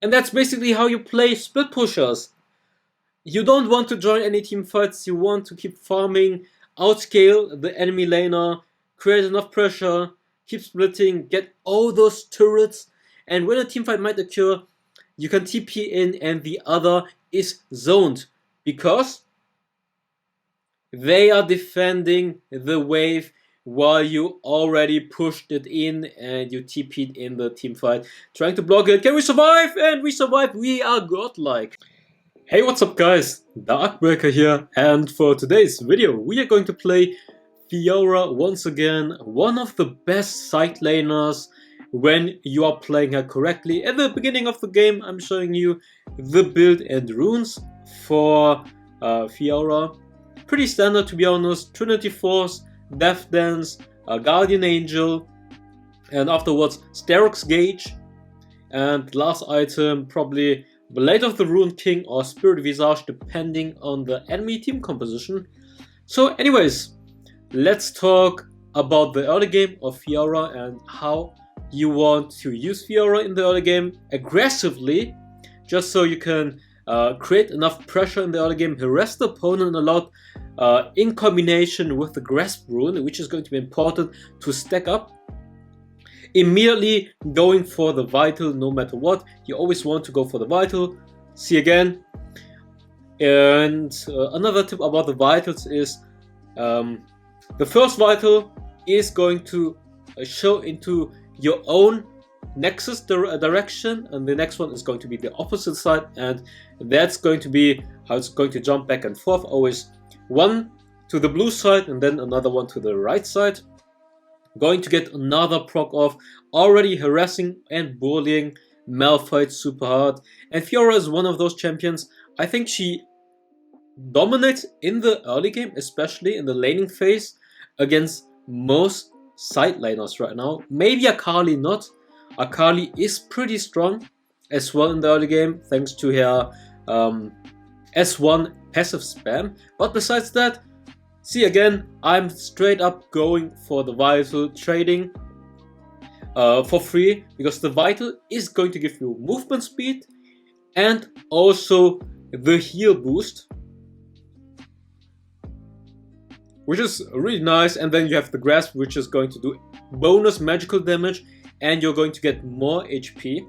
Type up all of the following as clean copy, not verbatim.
And that's basically how you play split pushers. You don't want to join any team fights, you want to keep farming, outscale the enemy laner, create enough pressure, keep splitting, get all those turrets, and when a team fight might occur, you can TP in and the other is zoned, because they are defending the wave while you already pushed it in and you TP'd in the team fight, trying to block it. Can we survive? And we survive. We are godlike. Hey, what's up guys? Darkbreaker here, and for today's video we are going to play FIORA once again, one of the best side laners when you are playing her correctly. At the beginning of the game I'm showing you the build and runes for FIORA. Pretty standard, to be honest. Trinity Force, Death Dance, Guardian Angel, and afterwards Starrock's Gauge, and last item probably Blade of the Rune King or Spirit Visage, depending on the enemy team composition. So anyways, let's talk about the early game of FIORA and how you want to use FIORA in the early game aggressively, just so you can create enough pressure in the early game, harass the opponent a lot, in combination with the Grasp rune, which is going to be important to stack up. Immediately going for the Vital no matter what. You always want to go for the Vital. See again. And another tip about the Vitals is the first Vital is going to show into your own Nexus direction, and the next one is going to be the opposite side, and that's going to be how it's going to jump back and forth. Always one to the blue side and then another one to the right side. Going to get another proc off, already harassing and bullying Malphite super hard. And FIORA is one of those champions. I think she dominates in the early game, especially in the laning phase, against most side laners right now. Maybe Akali not. Akali is pretty strong as well in the early game, thanks to her S1 passive spam. But besides that, see again, I'm straight up going for the Vital, trading for free, because the Vital is going to give you movement speed and also the heal boost, which is really nice. And then you have the Grasp, which is going to do bonus magical damage, and you're going to get more HP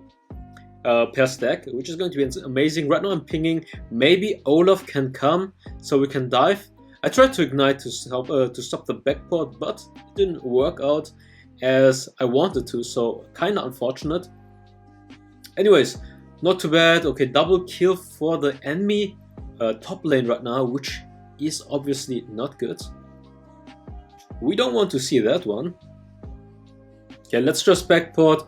per stack, which is going to be amazing. Right now I'm pinging, maybe Olaf can come so we can dive. I tried to ignite to stop the backport, but it didn't work out as I wanted to, so kinda unfortunate. Anyways, not too bad. Okay, double kill for the enemy top lane right now, which is obviously not good. We don't want to see that one. Okay, let's just backport,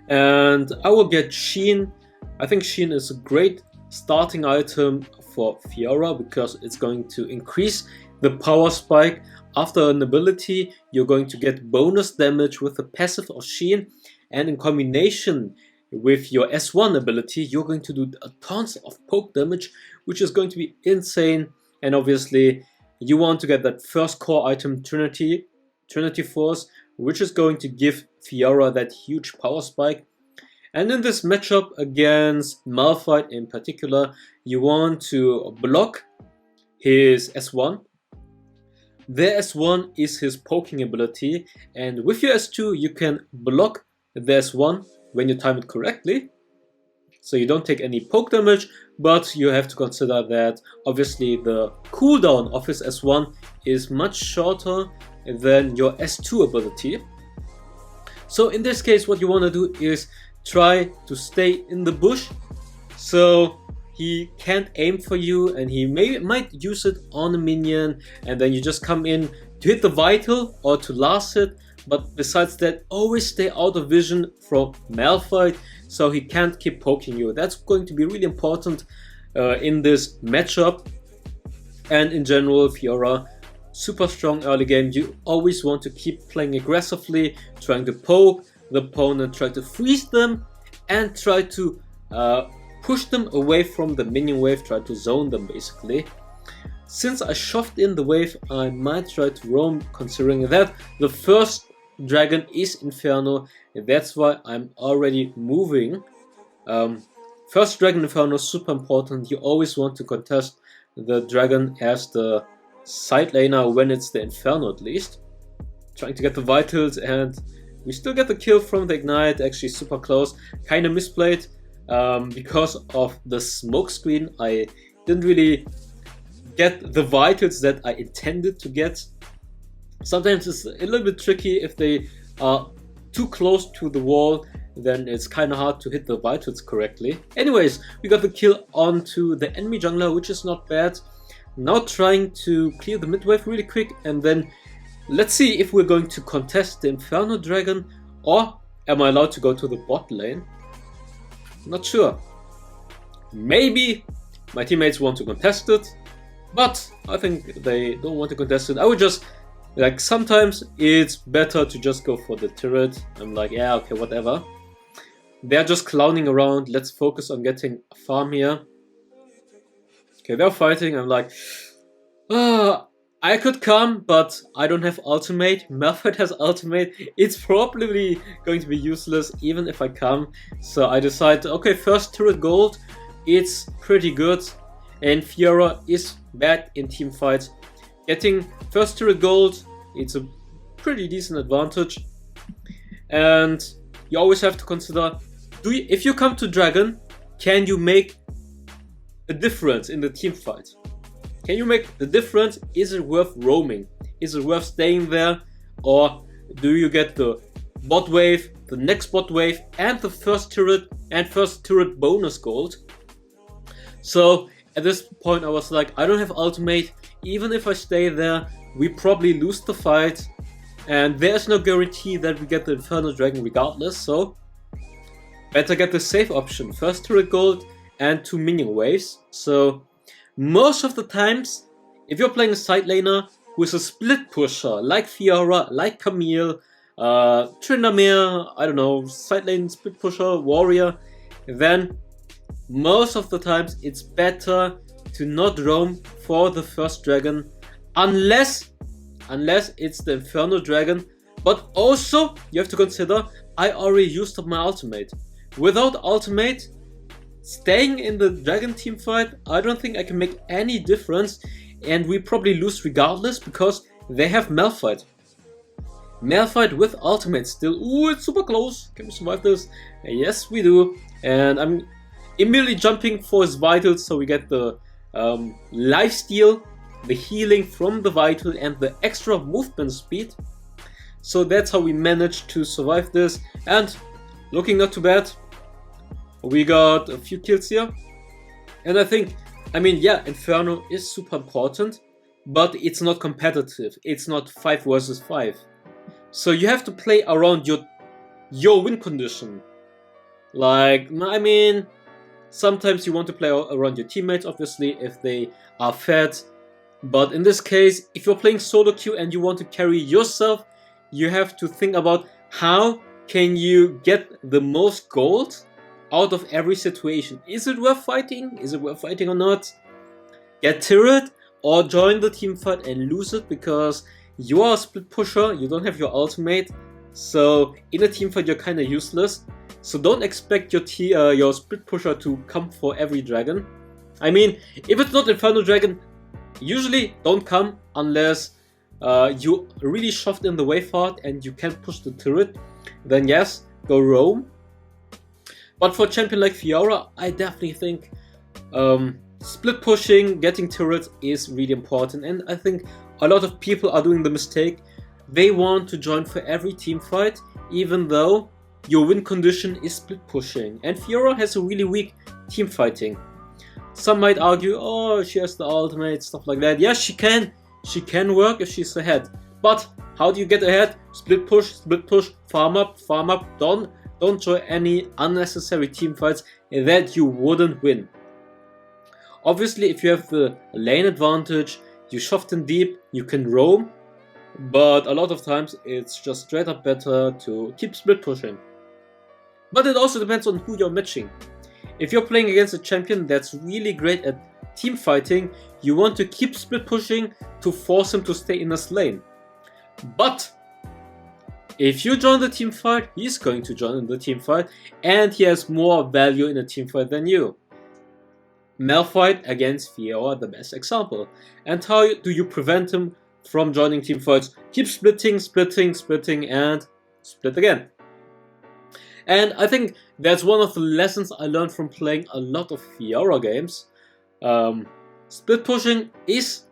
and I will get Sheen. I think Sheen is a great starting item for FIORA because it's going to increase the power spike. After an ability, you're going to get bonus damage with the passive of Sheen, and in combination with your S1 ability, you're going to do tons of poke damage, which is going to be insane. And obviously, you want to get that first core item, Trinity Force, which is going to give FIORA that huge power spike. And in this matchup against Malphite in particular, you want to block his S1. Their S1 is his poking ability, and with your S2 you can block the S1 when you time it correctly. So you don't take any poke damage, but you have to consider that obviously the cooldown of his S1 is much shorter than your S2 ability. So in this case what you want to do is try to stay in the bush so he can't aim for you, and he might use it on a minion, and then you just come in to hit the Vital or to last hit. But besides that, always stay out of vision from Malphite so he can't keep poking you. That's going to be really important in this matchup. And in general, FIORA, super strong early game. You always want to keep playing aggressively, trying to poke the opponent, try to freeze them, and try to push them away from the minion wave, try to zone them basically. Since I shoved in the wave, I might try to roam, considering that the first dragon is Inferno, and that's why I'm already moving First Dragon Inferno is super important. You always want to contest the dragon as the side laner when it's the Inferno at least. Trying to get the vitals, and we still get the kill from the ignite, actually super close. Kinda misplayed because of the smoke screen. I didn't really get the vitals that I intended to get. Sometimes it's a little bit tricky if they are too close to the wall, then it's kind of hard to hit the vitals correctly. Anyways, we got the kill onto the enemy jungler, which is not bad. Now trying to clear the mid wave really quick, and then let's see if we're going to contest the Inferno Dragon, or am I allowed to go to the bot lane? Not sure. Maybe my teammates want to contest it, but I think they don't want to contest it. I would just, like, sometimes it's better to just go for the turret. I'm like, yeah, okay, whatever. They're just clowning around. Let's focus on getting a farm here. Okay, they're fighting. I'm like, I could come, but I don't have ultimate. Marshvll has ultimate. It's probably going to be useless even if I come. So I decide, okay, first turret gold. It's pretty good. And FIORA is bad in team fights. Getting first turret gold, it's a pretty decent advantage. And you always have to consider, if you come to Dragon, can you make a difference in the team fight? Can you make the difference? Is it worth roaming? Is it worth staying there? Or do you get the bot wave, the next bot wave, and the first turret bonus gold? So at this point I was like, I don't have ultimate. Even if I stay there, we probably lose the fight. And there's no guarantee that we get the Inferno Dragon regardless, so better get the safe option. First turret gold and 2 minion waves. So most of the times, if you're playing a side laner who is a split pusher, like FIORA, like Camille, Tryndamere, I don't know, side lane split pusher, warrior, then most of the times it's better to not roam for the first dragon unless it's the Inferno Dragon. But also you have to consider, I already used up my ultimate. Without ultimate, staying in the dragon team fight, I don't think I can make any difference, and we probably lose regardless because they have Malphite. Malphite with ultimate still. Ooh, it's super close. Can we survive this? Yes, we do. And I'm immediately jumping for his vitals, so we get the lifesteal, the healing from the vital, and the extra movement speed. So that's how we managed to survive this, and looking not too bad. We got a few kills here, and I mean, yeah, Inferno is super important, but it's not competitive. It's not 5 versus 5. So you have to play around your win condition. Like, I mean, sometimes you want to play around your teammates, obviously, if they are fed. But in this case, if you're playing solo queue and you want to carry yourself, you have to think about how can you get the most gold out of every situation. Is it worth fighting? Is it worth fighting or not? Get turret or join the team fight and lose it because you are a split pusher, you don't have your ultimate, so in a team fight you're kind of useless. So don't expect your split pusher to come for every dragon. I mean, if it's not Inferno Dragon, usually don't come unless you really shoved in the wave hard and you can push the turret. Then yes, go roam. But for a champion like FIORA, I definitely think split pushing, getting turrets is really important. And I think a lot of people are doing the mistake. They want to join for every team fight, even though your win condition is split pushing. And FIORA has a really weak team fighting. Some might argue, oh, she has the ultimate, stuff like that. Yes, she can. She can work if she's ahead. But how do you get ahead? Split push, farm up, Don't join any unnecessary team fights that you wouldn't win. Obviously, if you have the lane advantage, you shoved in deep, you can roam. But a lot of times, it's just straight up better to keep split pushing. But it also depends on who you're matching. If you're playing against a champion that's really great at team fighting, you want to keep split pushing to force him to stay in his lane. But If you join the team fight, he's going to join the team fight, and he has more value in a team fight than you. Malphite against FIORA, the best example. And how do you prevent him from joining team fights? Keep splitting, and split again. And I think that's one of the lessons I learned from playing a lot of FIORA games. Split pushing is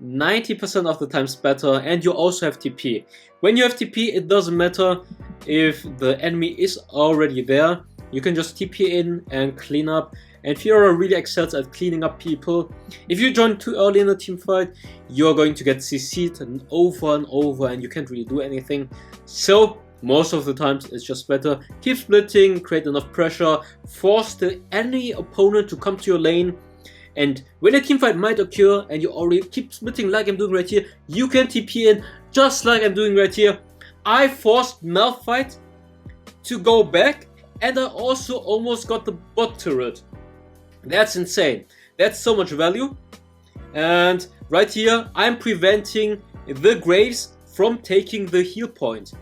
90% of the times better, and you also have TP. When you have TP, it doesn't matter if the enemy is already there. You can just TP in and clean up. And FIORA really excels at cleaning up people. If you join too early in a team fight, you're going to get CC'd and over, and you can't really do anything. So most of the times it's just better. Keep splitting, create enough pressure, force the enemy opponent to come to your lane. And when a team fight might occur and you already keep splitting like I'm doing right here, you can TP in just like I'm doing right here. I forced Malphite to go back, and I also almost got the bot turret. That's insane. That's so much value. And right here, I'm preventing the Graves from taking the heal point.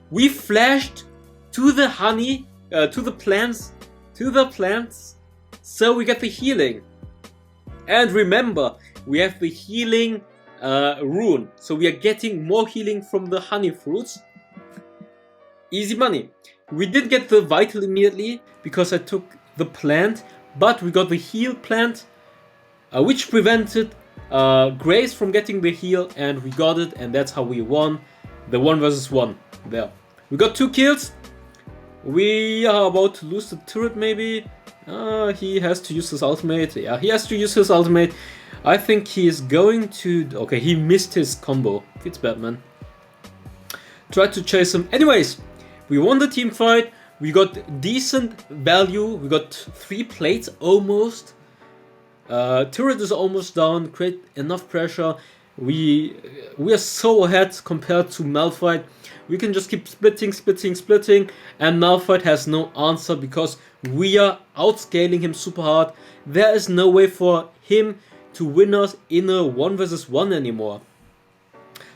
We flashed to the honey, to the plants, so we get the healing. And remember, we have the healing rune, so we are getting more healing from the honey fruits. Easy money. We didn't get the vital immediately because I took the plant, but we got the heal plant, which prevented Grace from getting the heal, and we got it, and that's how we won the 1 versus 1 there. We got 2 kills. We are about to lose the turret maybe. He has to use his ultimate. Yeah, he has to use his ultimate. I think he is going to... Okay, he missed his combo. It's Batman. Tried to chase him. Anyways, we won the team fight. We got decent value. We got 3 plates almost. Turret is almost down. Create enough pressure. We are so ahead compared to Malphite. We can just keep splitting, and Malphite has no answer because we are outscaling him super hard. There is no way for him to win us in a 1 versus 1 anymore.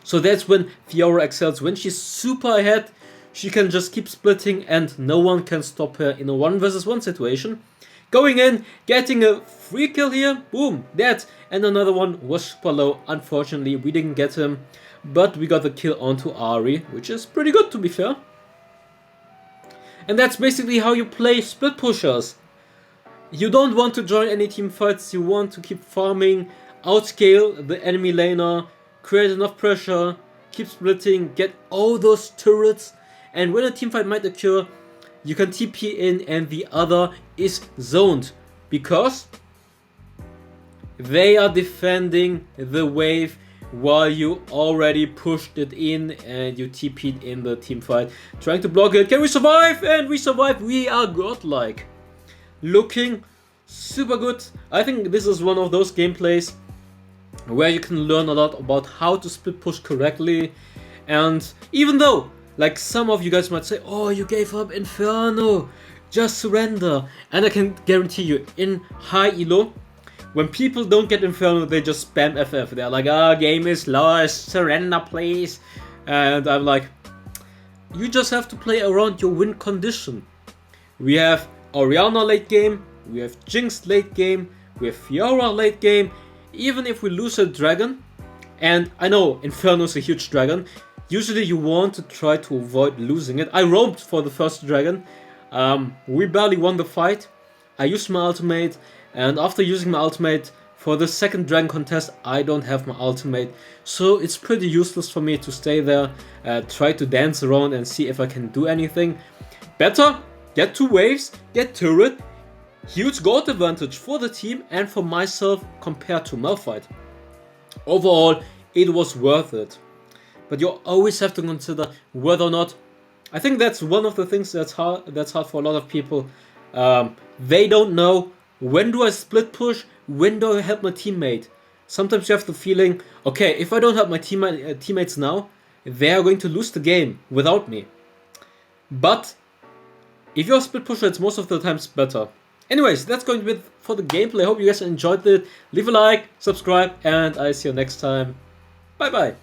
So that's when FIORA excels. When she's super ahead, she can just keep splitting and no one can stop her in a 1 versus 1 situation. Going in, getting a free kill here, boom, that, and another one was super low. Unfortunately, we didn't get him, but we got the kill onto Ari, which is pretty good to be fair. And that's basically how you play split pushers. You don't want to join any team fights, you want to keep farming, outscale the enemy laner, create enough pressure, keep splitting, get all those turrets, and when a team fight might occur, you can TP in and the other is zoned, because they are defending the wave while you already pushed it in and you TP'd in the team fight, trying to block it. Can we survive? And we survive. We are godlike. Looking super good. I think this is one of those gameplays where you can learn a lot about how to split push correctly. And even though, like some of you guys might say, oh, you gave up Inferno, just surrender. And I can guarantee you, in high elo, when people don't get Inferno, they just spam FF. They're like, game is lost, surrender please. And I'm like, you just have to play around your win condition. We have Orianna late game, we have Jinx late game, we have FIORA late game. Even if we lose a dragon, and I know Inferno is a huge dragon, usually you want to try to avoid losing it. I roamed for the first dragon. We barely won the fight. I used my ultimate. And after using my ultimate for the second dragon contest, I don't have my ultimate. So it's pretty useless for me to stay there, try to dance around and see if I can do anything. Better get 2 waves, get turret, huge gold advantage for the team and for myself compared to Malphite. Overall, it was worth it. But you always have to consider whether or not. I think that's one of the things that's hard for a lot of people. They don't know, when do I split push? When do I help my teammate? Sometimes you have the feeling, okay, if I don't help my teammates now, they are going to lose the game without me. But if you're a split pusher, it's most of the times better. Anyways, that's going to be it for the gameplay. I hope you guys enjoyed it. Leave a like, subscribe, and I see you next time. Bye bye.